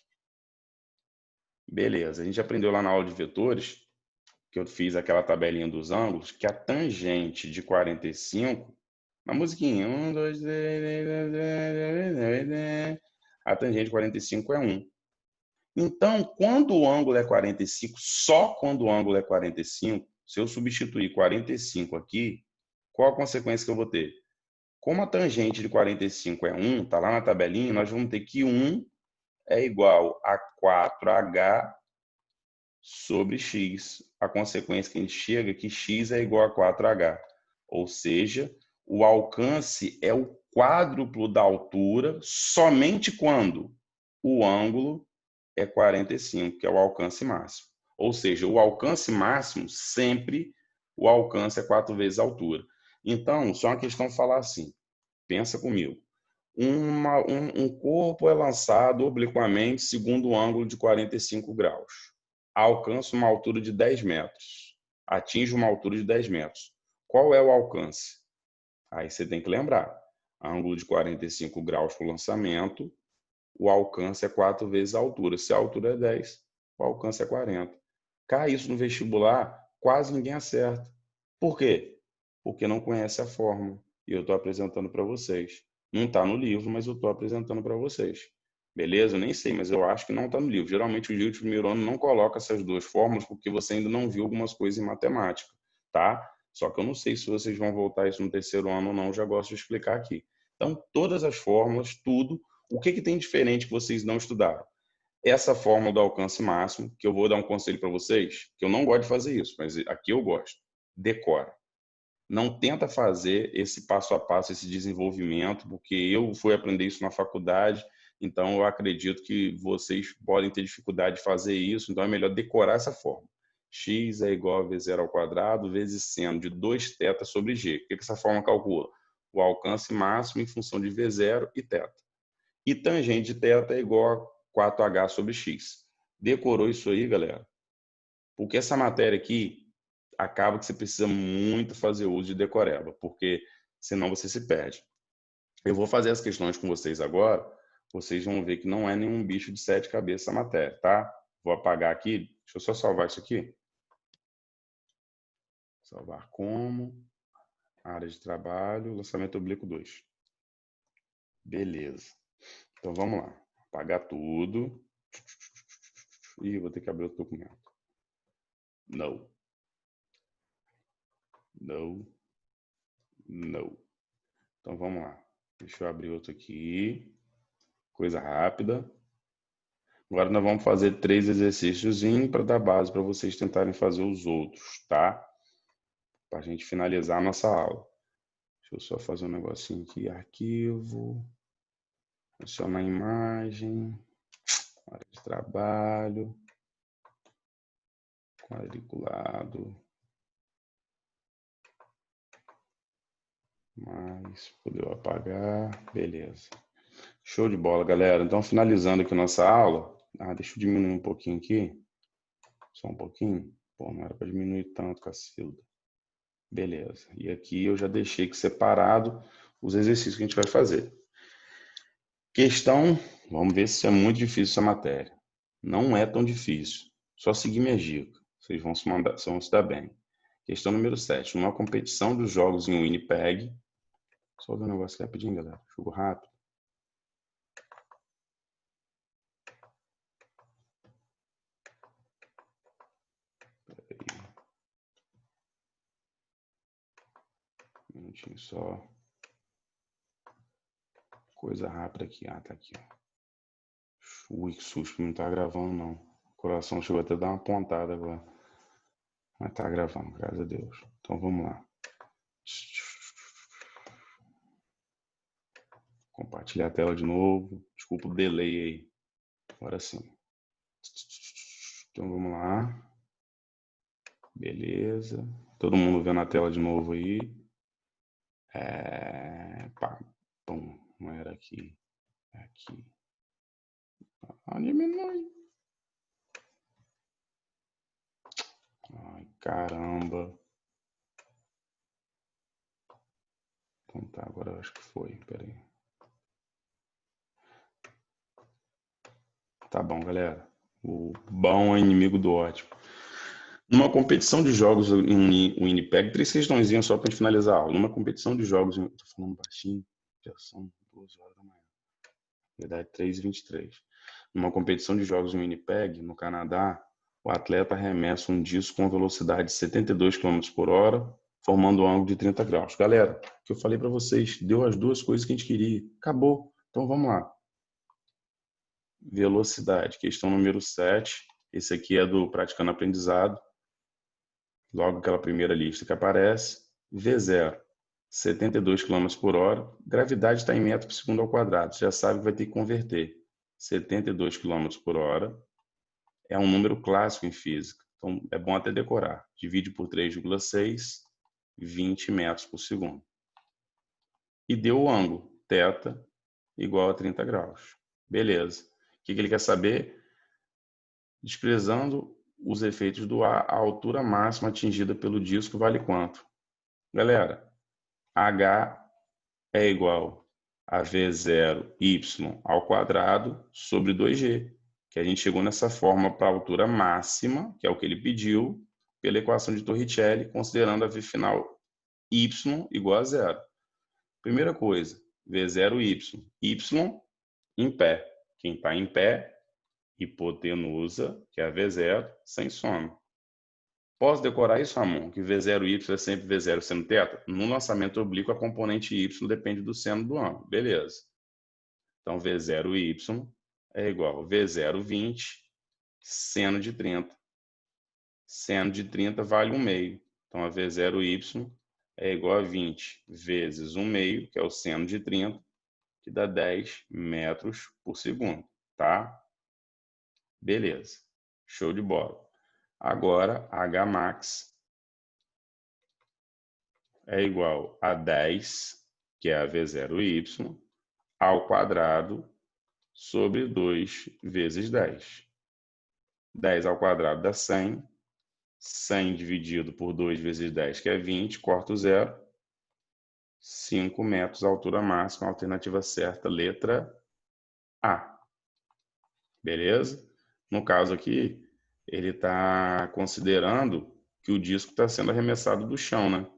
Beleza, a gente aprendeu lá na aula de vetores, que eu fiz aquela tabelinha dos ângulos, que a tangente de 45, na musiquinha, 1, 2, 3, a tangente de 45 é 1. Então, quando o ângulo é 45, só quando o ângulo é 45, se eu substituir 45 aqui, qual a consequência que eu vou ter? Como a tangente de 45 é 1, está lá na tabelinha, nós vamos ter que 1 é igual a 4h sobre x. A consequência que a gente chega é que x é igual a 4h. Ou seja, o alcance é o quádruplo da altura somente quando o ângulo é 45, que é o alcance máximo. Ou seja, o alcance máximo, sempre o alcance é 4 vezes a altura. Então, só uma questão de falar assim, pensa comigo. Um corpo é lançado obliquamente segundo o ângulo de 45 graus. Alcança uma altura de 10 metros. Atinge uma altura de 10 metros. Qual é o alcance? Aí você tem que lembrar. Ângulo de 45 graus para o lançamento, o alcance é 4 vezes a altura. Se a altura é 10, o alcance é 40. Cai isso no vestibular, quase ninguém acerta. Por quê? Porque não conhece a fórmula. E eu estou apresentando para vocês. Não está no livro, mas eu estou apresentando para vocês. Beleza? Eu nem sei, mas eu acho que não está no livro. Geralmente o livro de primeiro ano não coloca essas duas fórmulas porque você ainda não viu algumas coisas em matemática, tá? Só que eu não sei se vocês vão voltar isso no terceiro ano ou não, eu já gosto de explicar aqui. Então, todas as fórmulas, tudo. O que tem diferente que vocês não estudaram? Essa fórmula do alcance máximo, que eu vou dar um conselho para vocês, que eu não gosto de fazer isso, mas aqui eu gosto. Decora. Não tenta fazer esse passo a passo, esse desenvolvimento, porque eu fui aprender isso na faculdade, então eu acredito que vocês podem ter dificuldade de fazer isso, então é melhor decorar essa fórmula. X é igual a V0 ao quadrado vezes seno de 2θ sobre G. O que essa fórmula calcula? O alcance máximo em função de V0 e θ. E tangente de θ é igual a 4h sobre x. Decorou isso aí, galera? Porque essa matéria aqui acaba que você precisa muito fazer uso de decoreba, porque senão você se perde. Eu vou fazer as questões com vocês agora, vocês vão ver que não é nenhum bicho de 7 cabeças a matéria, tá? Vou apagar aqui, deixa eu só salvar isso aqui. Salvar como, área de trabalho, lançamento oblíquo 2. Beleza. Então vamos lá. Apagar tudo. Ih, vou ter que abrir outro documento. Não. Não. Não. Então vamos lá. Deixa eu abrir outro aqui. Coisa rápida. Agora nós vamos fazer 3 exercícios para dar base para vocês tentarem fazer os outros, tá? Para a gente finalizar a nossa aula. Deixa eu só fazer um negocinho aqui. Arquivo. Adicionar imagem. Área de trabalho. Quadriculado. Mas poder apagar. Beleza. Show de bola, galera. Então, finalizando aqui a nossa aula. Deixa eu diminuir um pouquinho aqui. Só um pouquinho. Pô, não era para diminuir tanto, Cacilda. Beleza. E aqui eu já deixei aqui separado os exercícios que a gente vai fazer. Questão, vamos ver se é muito difícil essa matéria. Não é tão difícil. Só seguir minha dica. Vocês vão se dar bem. Questão número 7. Numa competição dos jogos em Winnipeg. Só ver um negócio aqui rapidinho, galera. Jogo rápido. Peraí. Um minutinho só. Coisa rápida aqui. Ah, tá aqui. Ui, que susto. Não tá gravando, não. O coração chegou até a dar uma pontada agora. Mas tá gravando, graças a Deus. Então vamos lá. Compartilhar a tela de novo. Desculpa o delay aí. Agora sim. Então vamos lá. Beleza. Todo mundo vendo a tela de novo aí. Pá. Pum. Não era aqui. Aqui. Diminui. Ai, caramba. Então tá, agora eu acho que foi. Peraí. Tá bom, galera. O bom é inimigo do ótimo. Numa competição de jogos em Winnipeg, 3 questõezinhas só para gente finalizar a aula. Numa competição de jogos, tô falando baixinho, já são 2 horas da manhã. Na verdade, 3h23. Numa competição de jogos em Winnipeg, no Canadá, o atleta arremessa um disco com velocidade de 72 km por hora, formando um ângulo de 30 graus. Galera, o que eu falei para vocês, deu as duas coisas que a gente queria. Acabou. Então vamos lá. Velocidade, questão número 7. Esse aqui é do Praticando Aprendizado. Logo aquela primeira lista que aparece. V0, 72 km por hora. Gravidade está em metro por segundo ao quadrado. Você já sabe que vai ter que converter. 72 km por hora é um número clássico em física. Então, é bom até decorar. Divide por 3,6, 20 metros por segundo. E deu o ângulo, θ, igual a 30 graus. Beleza. O que ele quer saber? Desprezando os efeitos do ar, a altura máxima atingida pelo disco vale quanto? Galera, H é igual a V0y ao quadrado sobre 2G, que a gente chegou nessa forma para a altura máxima, que é o que ele pediu, pela equação de Torricelli, considerando a V final y igual a zero. Primeira coisa, V0y, y em pé. Quem está em pé, hipotenusa, que é a V0, sem soma. Posso decorar isso, Ramon? Que V0y é sempre V0 seno θ? No lançamento oblíquo, a componente y depende do seno do ângulo. Beleza. Então, V0y é igual a V0,20 seno de 30. Seno de 30 vale 1/2. Então, a V0y é igual a 20 vezes 1/2, que é o seno de 30, que dá 10 metros por segundo. Tá? Beleza. Show de bola. Agora, Hmax é igual a 10, que é a V0y, ao quadrado sobre 2 vezes 10. 10 ao quadrado dá 100. 100 dividido por 2 vezes 10, que é 20, corta o zero. 5 metros, altura máxima, alternativa certa, letra A. Beleza? No caso aqui, ele está considerando que o disco está sendo arremessado do chão, né?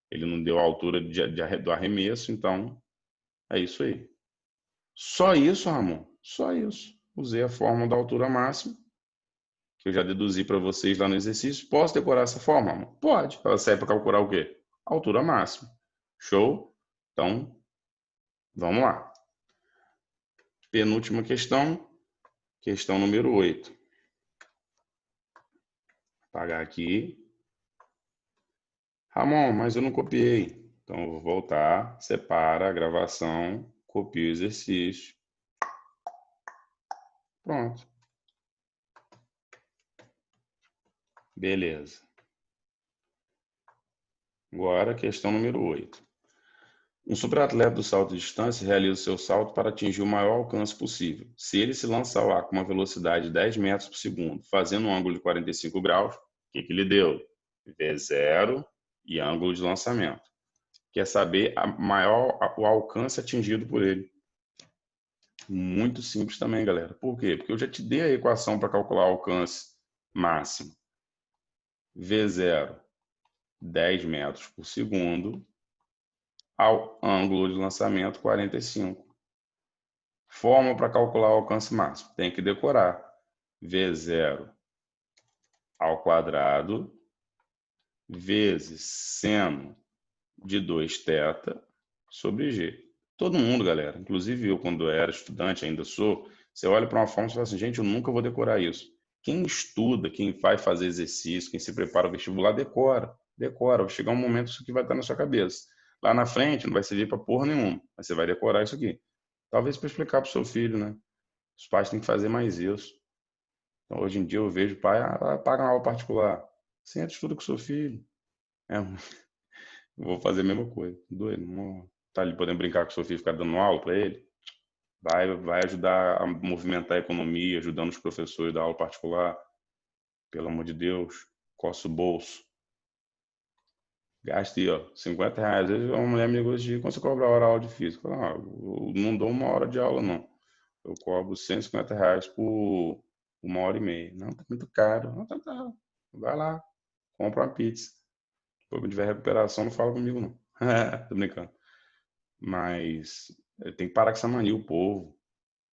Ele não deu a altura do arremesso, então é isso aí. Só isso, Ramon? Só isso. Usei a fórmula da altura máxima, que eu já deduzi para vocês lá no exercício. Posso decorar essa fórmula, Ramon? Pode. Ela serve para calcular o quê? A altura máxima. Show? Então, vamos lá. Penúltima questão. Questão número 8. Vou apagar aqui. Ramon, mas eu não copiei. Então, eu vou voltar, separa a gravação, copio o exercício. Pronto. Beleza. Agora, questão número 8. Um superatleta do salto de distância realiza o seu salto para atingir o maior alcance possível. Se ele se lança ao ar com uma velocidade de 10 metros por segundo, fazendo um ângulo de 45 graus, o que ele deu? V0 e ângulo de lançamento. Quer saber o alcance atingido por ele. Muito simples também, galera. Por quê? Porque eu já te dei a equação para calcular o alcance máximo. V0, 10 metros por segundo, ao ângulo de lançamento, 45. Fórmula para calcular o alcance máximo. Tem que decorar. V0 ao quadrado vezes seno de 2θ sobre G. Todo mundo, galera, inclusive eu, quando era estudante, ainda sou, você olha para uma fórmula e fala assim, gente, eu nunca vou decorar isso. Quem estuda, quem vai fazer exercício, quem se prepara o vestibular, decora. Decora. Vai chegar um momento isso aqui vai estar na sua cabeça. Lá na frente não vai servir para porra nenhuma, mas você vai decorar isso aqui. Talvez para explicar para o seu filho, né? Os pais têm que fazer mais isso. Então, hoje em dia eu vejo pai, paga uma aula particular. Senta, estuda com o seu filho. Vou fazer a mesma coisa. Doido. Não tá ali podendo brincar com o seu filho, ficar dando aula para ele. Vai ajudar a movimentar a economia, ajudando os professores da aula particular. Pelo amor de Deus, coça o bolso. Gaste aí, ó, R$50. Às vezes uma mulher me ligou hoje dia, quando você cobra a aula de física? Eu falo, eu não dou uma hora de aula, não. Eu cobro R$150 por 1h30. Não, tá muito caro. Não, tá. Vai lá, compra uma pizza. Quando tiver recuperação, não fala comigo, não. Tô brincando. Mas tem que parar com essa mania, o povo.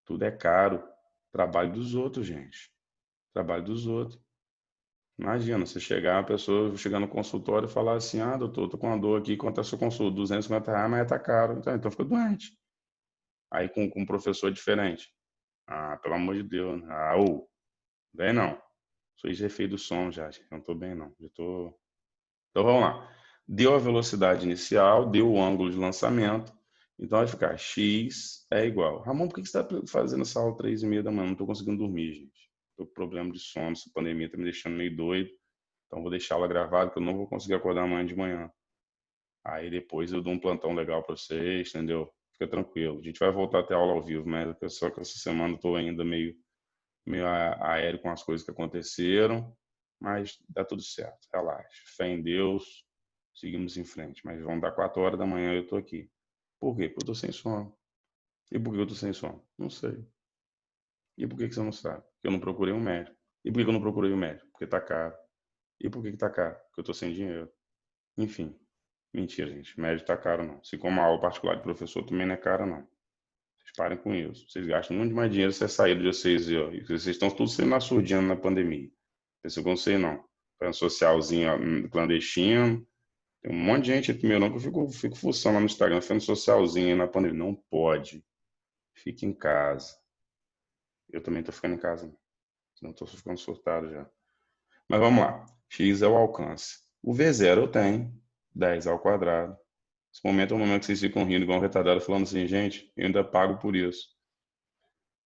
Tudo é caro. Trabalho dos outros, gente. Trabalho dos outros. Imagina, você chegar, uma pessoa chegar no consultório e falar assim, doutor, tô com uma dor aqui, quanto é a sua consulta? R$250, mas tá caro. Então fica doente. Aí com um professor diferente. Pelo amor de Deus. Vem não. Sou efeito do som já, não tô bem não. Então vamos lá. Deu a velocidade inicial, deu o ângulo de lançamento. Então vai ficar x é igual. Ramon, por que você está fazendo essa aula 3h30 da manhã? Não estou conseguindo dormir, gente. Estou com problema de sono, essa pandemia está me deixando meio doido. Então vou deixar ela gravada, que eu não vou conseguir acordar amanhã de manhã. Aí depois eu dou um plantão legal para vocês, entendeu? Fica tranquilo. A gente vai voltar a ter aula ao vivo, mas só que essa semana eu estou ainda meio aéreo com as coisas que aconteceram. Mas dá tudo certo, relaxa. Fé em Deus, seguimos em frente. Mas vão dar 4 horas da manhã e eu estou aqui. Por quê? Porque eu estou sem sono. E por que eu estou sem sono? Não sei. E por que você não sabe? Porque eu não procurei um médico. E por que eu não procurei um médico? Porque está caro. E por que está caro? Porque eu estou sem dinheiro. Enfim. Mentira, gente. Médico está caro, não. Se como uma aula particular de professor também não é caro, não. Vocês parem com isso. Vocês gastam muito mais dinheiro se você sair de vocês. E vocês estão todos sendo na surdina na pandemia. Esse eu não sei, não. Foi um socialzinho clandestino. Tem um monte de gente aqui meu, não, que eu fico fuçando lá no Instagram, fazendo socialzinho na pandemia. Não pode. Fique em casa. Eu também tô ficando em casa. Senão eu tô ficando surtado já. Mas vamos lá. X é o alcance. O V0 eu tenho. 10 ao quadrado. Esse momento é o momento que vocês ficam rindo igual um retardado, falando assim, gente, eu ainda pago por isso.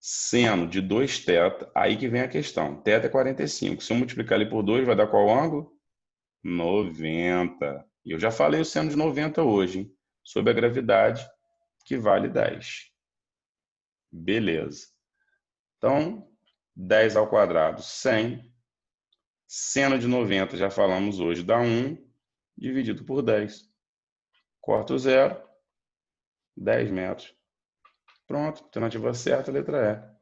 Seno de 2θ, aí que vem a questão. Θ é 45. Se eu multiplicar ali por 2, vai dar qual ângulo? 90. E eu já falei o seno de 90 hoje, hein? Sob a gravidade, que vale 10. Beleza. Então, 10 ao quadrado, 100. Seno de 90, já falamos hoje, dá 1, dividido por 10. Corta o zero, 10 metros. Pronto, alternativa certa, letra E.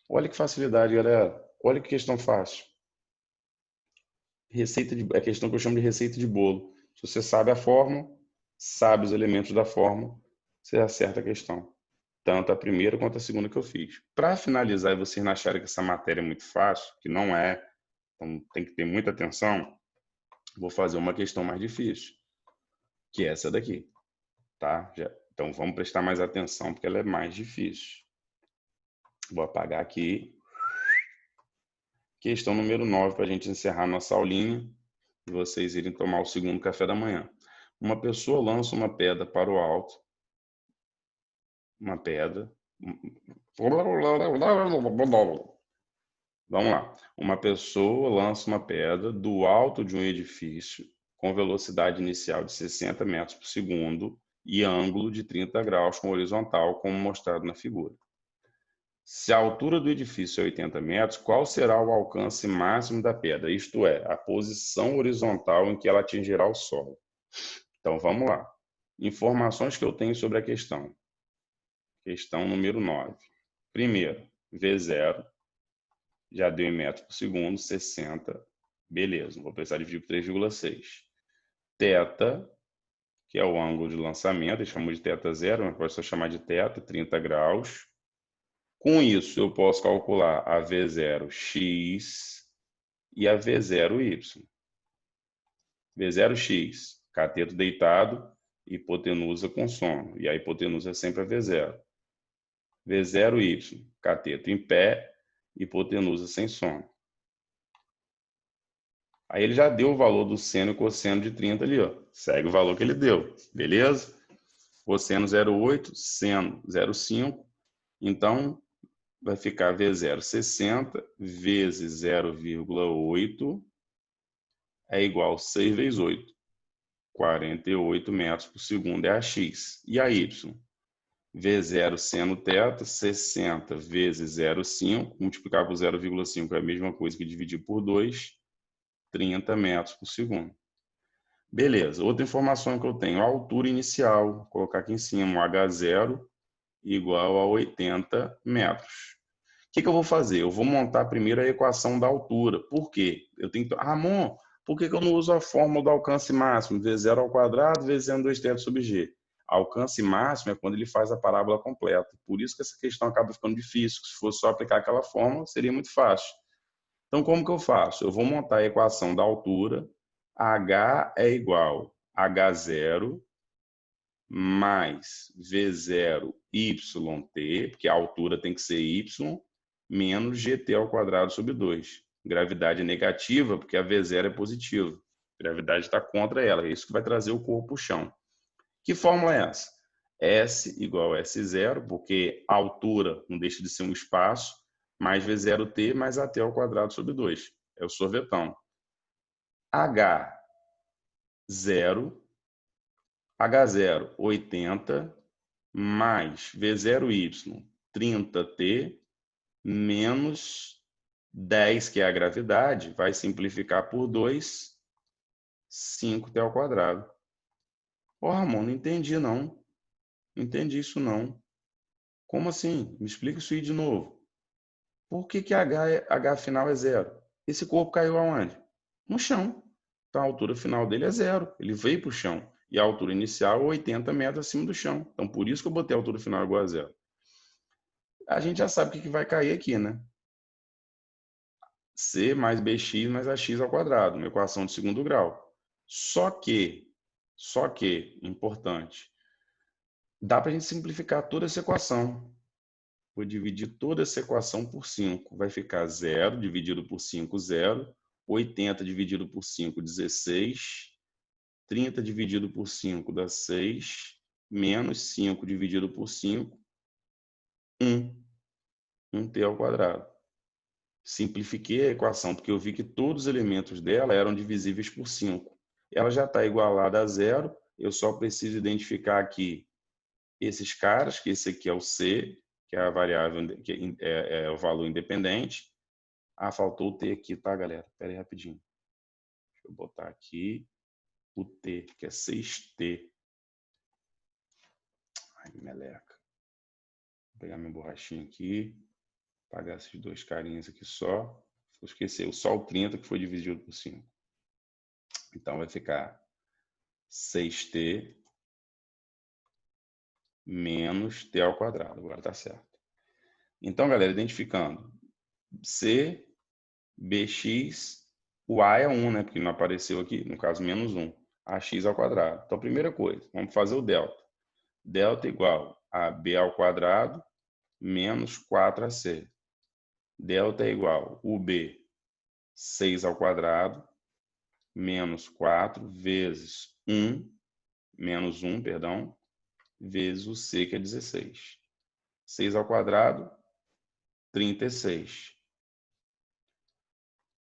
Olha que facilidade, galera. Olha que questão fácil. É questão que eu chamo de receita de bolo. Se você sabe a fórmula, sabe os elementos da fórmula, você acerta a questão. Tanto a primeira quanto a segunda que eu fiz. Para finalizar e vocês não acharem que essa matéria é muito fácil, que não é, então tem que ter muita atenção, vou fazer uma questão mais difícil, que é essa daqui. Tá? Então vamos prestar mais atenção, porque ela é mais difícil. Vou apagar aqui. Questão número 9, para a gente encerrar nossa aulinha e vocês irem tomar o segundo café da manhã. Uma pessoa lança uma pedra para o alto. Uma pedra. Vamos lá. Uma pessoa lança uma pedra do alto de um edifício com velocidade inicial de 60 metros por segundo e ângulo de 30 graus com horizontal, como mostrado na figura. Se a altura do edifício é 80 metros, qual será o alcance máximo da pedra? Isto é, a posição horizontal em que ela atingirá o solo. Então, vamos lá. Informações que eu tenho sobre a questão. Questão número 9. Primeiro, V0, já deu em metros por segundo, 60. Beleza, não vou precisar dividir por 3,6. Θ, que é o ângulo de lançamento, eles chamam de θ0, mas pode só chamar de θ, 30 graus. Com isso, eu posso calcular a V0x e a V0y. V0x, cateto deitado, hipotenusa com sono. E a hipotenusa é sempre a V0. V0y, cateto em pé, hipotenusa sem sono. Aí ele já deu o valor do seno e cosseno de 30 ali, ó. Segue o valor que ele deu, beleza? Cosseno 0,8, seno 0,5. Então, vai ficar V0 60 vezes 0,8 é igual a 6 vezes 8. 48 metros por segundo é a x. E a y? V0 seno θ, 60 vezes 0,5, multiplicar por 0,5 é a mesma coisa que dividir por 2, 30 metros por segundo. Beleza, outra informação que eu tenho, a altura inicial, vou colocar aqui em cima, o H0 igual a 80 metros. O que eu vou fazer? Eu vou montar primeiro a equação da altura. Por quê? Eu tenho que... Ramon, por que eu não uso a fórmula do alcance máximo? V0 ao quadrado vezes n 2/3 sobre g. Alcance máximo é quando ele faz a parábola completa. Por isso que essa questão acaba ficando difícil. Se fosse só aplicar aquela fórmula, seria muito fácil. Então, como que eu faço? Eu vou montar a equação da altura. H é igual a H0 mais V0 YT, porque a altura tem que ser Y, menos GT ao quadrado sobre 2. Gravidade negativa, porque a V0 é positiva. A gravidade está contra ela, é isso que vai trazer o corpo para o chão. Que fórmula é essa? S igual a S0, porque a altura não deixa de ser um espaço, mais V0T mais AT ao quadrado sobre 2. É o sorvetão. H0, 80, mais V0Y, 30T, menos 10, que é a gravidade, vai simplificar por 2, 5T ao quadrado. Ô, Ramon, não entendi não. Não entendi isso não. Como assim? Me explica isso aí de novo. Por que H final é 0? Esse corpo caiu aonde? No chão. Então a altura final dele é 0. Ele veio para o chão. E a altura inicial é 80 metros acima do chão. Então por isso que eu botei a altura final igual a 0. A gente já sabe o que vai cair aqui, né? C mais BX mais AX ao quadrado, uma equação de segundo grau. Só que, importante, dá para a gente simplificar toda essa equação. Vou dividir toda essa equação por 5. Vai ficar 0 dividido por 5, 0. 80 dividido por 5, 16. 30 dividido por 5 dá 6. Menos 5 dividido por 5, 1. 1t ao quadrado. Simplifiquei a equação porque eu vi que todos os elementos dela eram divisíveis por 5. Ela já está igualada a 0. Eu só preciso identificar aqui esses caras, que esse aqui é o C, que é a variável, que é o valor independente. Ah, faltou o T aqui, tá, galera? Espera aí rapidinho. Deixa eu botar aqui o T, que é 6T. Ai, meleca. Vou pegar minha borrachinha aqui. Apagar esses dois carinhos aqui só. Vou esquecer só o 30 que foi dividido por 5. Então vai ficar 6T menos T ao quadrado. Agora tá certo. Então, galera, identificando C, BX, o A é 1, né? Porque não apareceu aqui, no caso, menos 1. AX ao quadrado. Então, primeira coisa, vamos fazer o delta. Delta igual a B ao quadrado menos 4AC. Delta é igual a UB, 6 ao quadrado, menos 4 vezes 1, menos 1, perdão, vezes o C, que é 16. 6 ao quadrado, 36.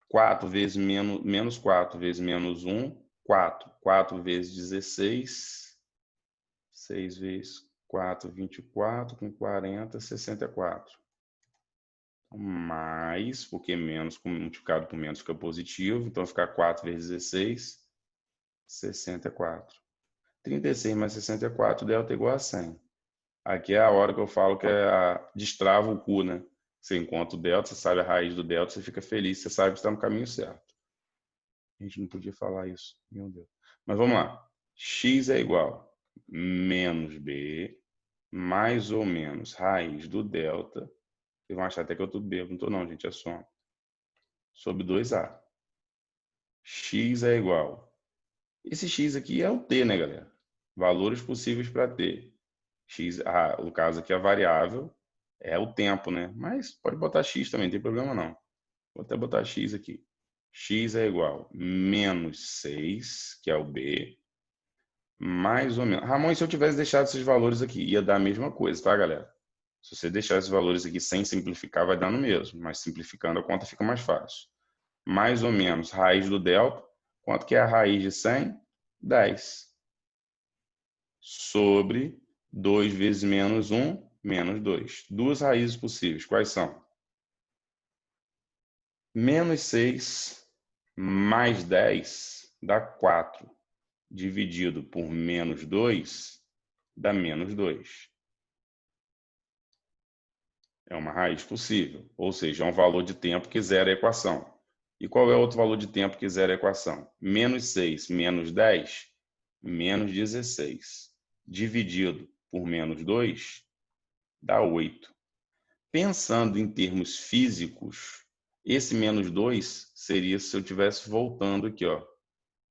4 vezes menos 4 vezes menos 1, 4. 4 vezes 16, 6 vezes 4, 24, com 40, 64. mais, porque menos multiplicado por menos fica positivo, então vai ficar 4 vezes 16, 64. 36 mais 64, delta igual a 100. Aqui é a hora que eu falo que destrava o cu, né? Você encontra o delta, você sabe a raiz do delta, você fica feliz, você sabe que está no caminho certo. A gente não podia falar isso, meu Deus. Mas vamos lá. X é igual menos B mais ou menos raiz do delta. Vocês vão achar até que eu estou bêbado. Não estou não, gente, é sono. Sobre 2A. X é igual. Esse X aqui é o T, né, galera? Valores possíveis para T. X, no caso aqui a variável é o tempo, né? Mas pode botar X também, não tem problema não. Vou até botar X aqui. X é igual a menos 6, que é o B, mais ou menos. Ramon, e se eu tivesse deixado esses valores aqui? Ia dar a mesma coisa, tá, galera? Se você deixar esses valores aqui sem simplificar, vai dar no mesmo. Mas simplificando, a conta fica mais fácil. Mais ou menos raiz do delta. Quanto que é a raiz de 100? 10. Sobre 2 vezes menos 1, menos 2. Duas raízes possíveis. Quais são? Menos 6 mais 10 dá 4. Dividido por menos 2 dá menos 2. É uma raiz possível, ou seja, é um valor de tempo que zera a equação. E qual é outro valor de tempo que zera a equação? Menos 6 menos 10, menos 16. Dividido por menos 2 dá 8. Pensando em termos físicos, esse menos 2 seria se eu estivesse voltando aqui, ó,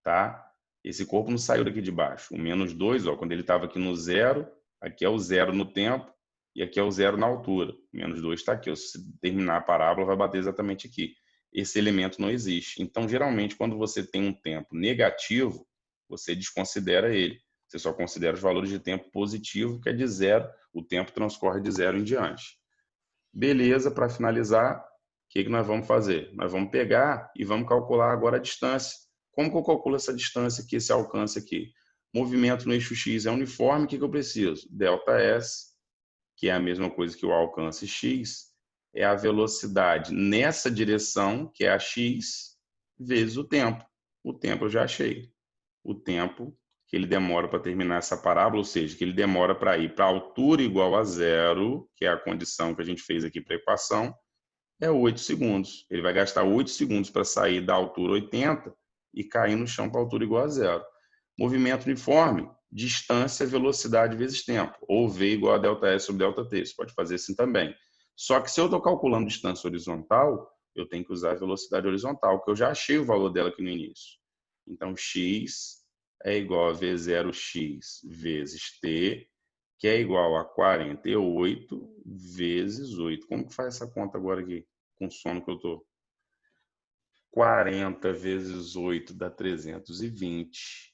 tá? Esse corpo não saiu daqui de baixo. O menos 2, ó, quando ele estava aqui no zero, aqui é o zero no tempo e aqui é o zero na altura. O menos 2 está aqui. Ó. Se terminar a parábola, vai bater exatamente aqui. Esse elemento não existe. Então, geralmente, quando você tem um tempo negativo, você desconsidera ele. Você só considera os valores de tempo positivo, que é de zero. O tempo transcorre de zero em diante. Beleza, para finalizar, o que nós vamos fazer? Nós vamos pegar e vamos calcular agora a distância. Como que eu calculo essa distância aqui, esse alcance aqui? Movimento no eixo X é uniforme, o que eu preciso? Delta S, que é a mesma coisa que o alcance X, é a velocidade nessa direção, que é a X, vezes o tempo. O tempo eu já achei. O tempo que ele demora para terminar essa parábola, ou seja, que ele demora para ir para a altura igual a zero, que é a condição que a gente fez aqui para a equação, é 8 segundos. Ele vai gastar 8 segundos para sair da altura 80 e cair no chão para a altura igual a zero. Movimento uniforme, distância, velocidade vezes tempo. Ou V igual a delta S sobre delta T. Você pode fazer assim também. Só que se eu estou calculando distância horizontal, eu tenho que usar a velocidade horizontal, que eu já achei o valor dela aqui no início. Então, X é igual a V0x vezes T, que é igual a 48 vezes 8. Como que faz essa conta agora aqui, com o sono que eu tô? 40 vezes 8 dá 320.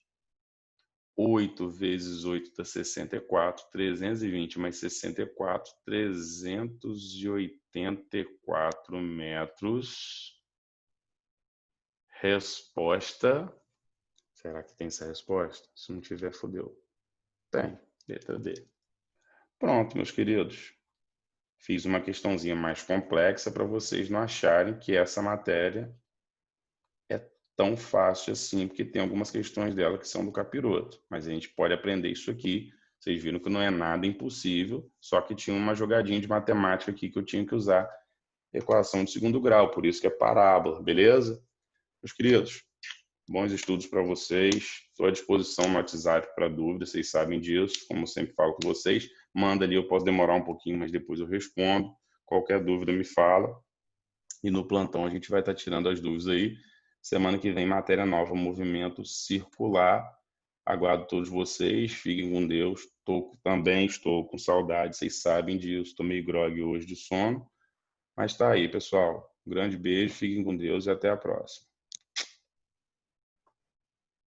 8 vezes 8 dá 64. 320 mais 64, 384 metros. Resposta. Será que tem essa resposta? Se não tiver, fodeu. Tem, letra D. Pronto, meus queridos. Fiz uma questãozinha mais complexa para vocês não acharem que essa matéria é tão fácil assim, porque tem algumas questões dela que são do capiroto. Mas a gente pode aprender isso aqui. Vocês viram que não é nada impossível, só que tinha uma jogadinha de matemática aqui que eu tinha que usar equação de segundo grau, por isso que é parábola, beleza? Meus queridos, bons estudos para vocês. Estou à disposição no WhatsApp para dúvidas, vocês sabem disso. Como eu sempre falo com vocês, manda ali, eu posso demorar um pouquinho, mas depois eu respondo. Qualquer dúvida me fala. E no plantão a gente vai estar tirando as dúvidas aí. Semana que vem, matéria nova, movimento circular. Aguardo todos vocês. Fiquem com Deus. Também estou com saudade, vocês sabem disso. Estou meio grogue hoje de sono. Mas tá aí, pessoal. Um grande beijo, fiquem com Deus e até a próxima.